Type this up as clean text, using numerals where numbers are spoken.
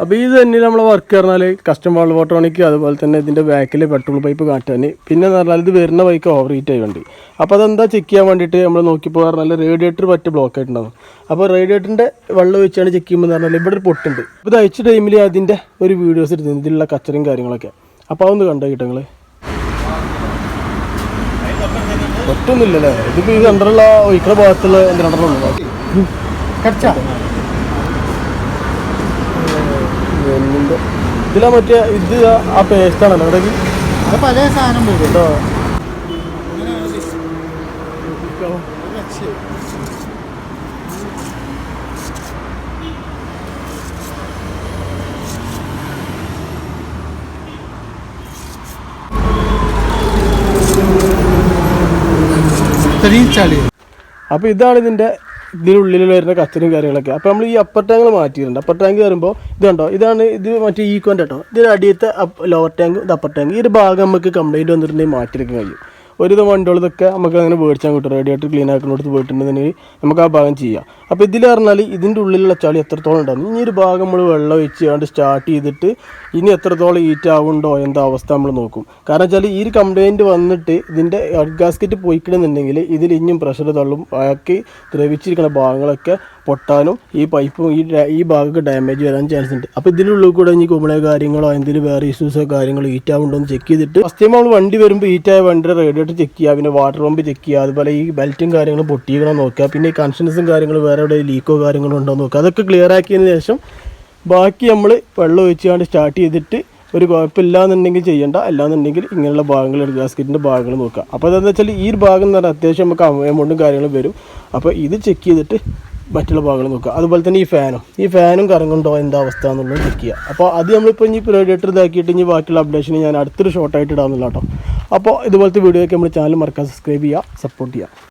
അപ്പോൾ ഇത് തന്നെ നമ്മളെ വർക്ക് പറഞ്ഞാൽ കസ്റ്റം വാൾ ഓട്ടോണിക്ക്, അതുപോലെ തന്നെ ഇതിൻ്റെ ബാക്കിൽ പെട്രോൾ പൈപ്പ് കാറ്റാൻ, പിന്നെ എന്ന് പറഞ്ഞാൽ ഇത് വരുന്ന ബൈക്ക് ഓവർ ഹീറ്റ് ആയി വണ്ടി. അപ്പോൾ അതെന്താ ചെക്ക് ചെയ്യാൻ വേണ്ടിയിട്ട് നമ്മൾ നോക്കിയപ്പോൾ പറഞ്ഞാൽ റേഡിയേറ്റർ പറ്റി ബ്ലോക്ക് ആയിട്ടുണ്ടാകും. അപ്പോൾ റേഡിയേറ്ററിൻ്റെ വെള്ളം ഒഴിച്ചാണ് ചെക്ക് ചെയ്യുമ്പോൾ പറഞ്ഞാൽ ഇവിടെ ഒരു പൊട്ടുണ്ട്. ഇപ്പോൾ ഇത് അയച്ച ടൈമിൽ അതിൻ്റെ ഒരു വീഡിയോസ് എടുത്തു ഇതിലുള്ള കച്ചറയും കാര്യങ്ങളൊക്കെ. അപ്പോൾ അതൊന്ന് കണ്ടോ കിട്ടും നിങ്ങൾ. ഒറ്റൊന്നുമില്ലല്ലേ, ഇതിപ്പോൾ ഇത് അണ്ടറുള്ള ഒഴിക്കുന്ന ഭാഗത്തുള്ള രണ്ടെണ്ണം ഇതിലാ മറ്റേ ഇത് ആ പേസ്റ്റാണല്ലോ ഇവിടെ പല സാധനം പോകും കേട്ടോ. അപ്പോൾ ഇതാണ് ഇതിനുള്ളിൽ വരുന്ന കച്ചറയും കാര്യങ്ങളൊക്കെ. അപ്പോൾ നമ്മൾ ഈ അപ്പർ ടാങ്ക് മാറ്റിയിട്ടുണ്ട്. അപ്പർ ടാങ്ക് വരുമ്പോൾ ഇത് കണ്ടോ, ഇത് മറ്റേ ഈക്കോൻ്റെ കേട്ടോ. ഇതിന് അടിയത്തെ ലോവർ ടാങ്ക്, ഇത് അപ്പർ ടാങ്ക്. ഈ ഒരു ഭാഗം നമുക്ക് കംപ്ലൈൻറ്റ് വന്നിട്ടുണ്ടെങ്കിൽ മാറ്റിയെടുക്കാൻ കഴിയും. ഒരു വണ്ടികളൊക്കെ നമുക്ക് അങ്ങനെ മേടിച്ചാൽ കിട്ടും. റേഡിയേറ്റർ ക്ലീൻ ആക്കുന്നിടത്ത് പോയിട്ടുണ്ടെങ്കിൽ നമുക്ക് ആ ഭാഗം ചെയ്യാം. അപ്പോൾ ഇതിൽ പറഞ്ഞാൽ ഇതിൻ്റെ ഉള്ളിലുള്ള ചളി എത്രത്തോളം ഉണ്ടാകും. ഇനി ഒരു ഭാഗം നമ്മൾ വെള്ളം ഒഴിച്ച് കൊണ്ട് സ്റ്റാർട്ട് ചെയ്തിട്ട് ഇനി എത്രത്തോളം ഹീറ്റ് ആവുന്നുണ്ടോ എന്താ അവസ്ഥ നമ്മൾ നോക്കും. കാരണം വെച്ചാൽ ഈ ഒരു കംപ്ലൈൻറ്റ് വന്നിട്ട് ഇതിൻ്റെ ഹെഡ് ഗാസ്കറ്റ് പോയിക്കിടുന്നുണ്ടെങ്കിൽ ഇതിൽ ഇനിയും പ്രഷർ തള്ളും, ബാക്കി ദ്രവിച്ചിരിക്കുന്ന ഭാഗങ്ങളൊക്കെ പൊട്ടാനും ഈ പൈപ്പും ഈ ഭാഗമൊക്കെ ഡാമേജ് വരാൻ ചാൻസ് ഉണ്ട്. അപ്പോൾ ഇതിനുള്ളിൽ കൂടെ ഇനി കുമിളയോ കാര്യങ്ങളോ എന്തെങ്കിലും വേറെ ഇഷ്യൂസോ കാര്യങ്ങളോ ഹീറ്റ് ആവുന്നുണ്ടോ എന്ന് ചെക്ക് ചെയ്തിട്ട് ഫസ്റ്റ് ടൈം നമ്മൾ വണ്ടി വരുമ്പോൾ ഹീറ്റായ വണ്ടിയുടെ റേഡിയേറ്റർ ചെക്ക് ചെയ്യുക, പിന്നെ വാട്ടർ പമ്പ് ചെക്ക് ചെയ്യുക, അതുപോലെ ഈ ബെൽറ്റും കാര്യങ്ങളും പൊട്ടിക്കണോ നോക്കുക, പിന്നെ ഈ കൺഷൻസും കാര്യങ്ങളും വേറെ എവിടെ ലീക്കോ കാര്യങ്ങളോ ഉണ്ടോ നോക്കുക. അതൊക്കെ ക്ലിയർ ആക്കിയതിന് ശേഷം ബാക്കി നമ്മൾ വെള്ളം ഒഴിച്ചുകൊണ്ട് സ്റ്റാർട്ട് ചെയ്തിട്ട് ഒരു കുഴപ്പമില്ലാന്നുണ്ടെങ്കിൽ ചെയ്യേണ്ട, അല്ലാന്നുണ്ടെങ്കിൽ ഇങ്ങനെയുള്ള ഭാഗങ്ങൾ ഗാസ്കറ്റിൻ്റെ ഭാഗങ്ങൾ നോക്കുക. അപ്പോൾ അതെന്ന് വെച്ചാൽ ഈ ഒരു ഭാഗം എന്ന് പറഞ്ഞാൽ അത്യാവശ്യം നമുക്ക് എമൗണ്ടും കാര്യങ്ങളും വരും. അപ്പോൾ ഇത് ചെക്ക് ചെയ്തിട്ട് മറ്റുള്ള ഭാഗങ്ങൾ നോക്കുക. അതുപോലെ തന്നെ ഈ ഫാനും കറങ്ങുന്നുണ്ടോ എന്താ അവസ്ഥ എന്നുള്ളത് ചെക്ക് ചെയ്യുക. അപ്പോൾ അത് നമ്മളിപ്പോൾ ഇനി റേഡിയേറ്റർ ഇതാക്കിയിട്ട് ഇനി ബാക്കിയുള്ള അപ്ഡേഷൻ ഞാൻ അടുത്തൊരു ഷോർട്ടായിട്ട് ഇടാമെന്നില്ല കേട്ടോ. അപ്പോൾ ഇതുപോലത്തെ വീഡിയോ ഒക്കെ നമ്മൾ ചാനൽ മറക്കാൻ സബ്സ്ക്രൈബ് ചെയ്യുക, സപ്പോർട്ട് ചെയ്യുക.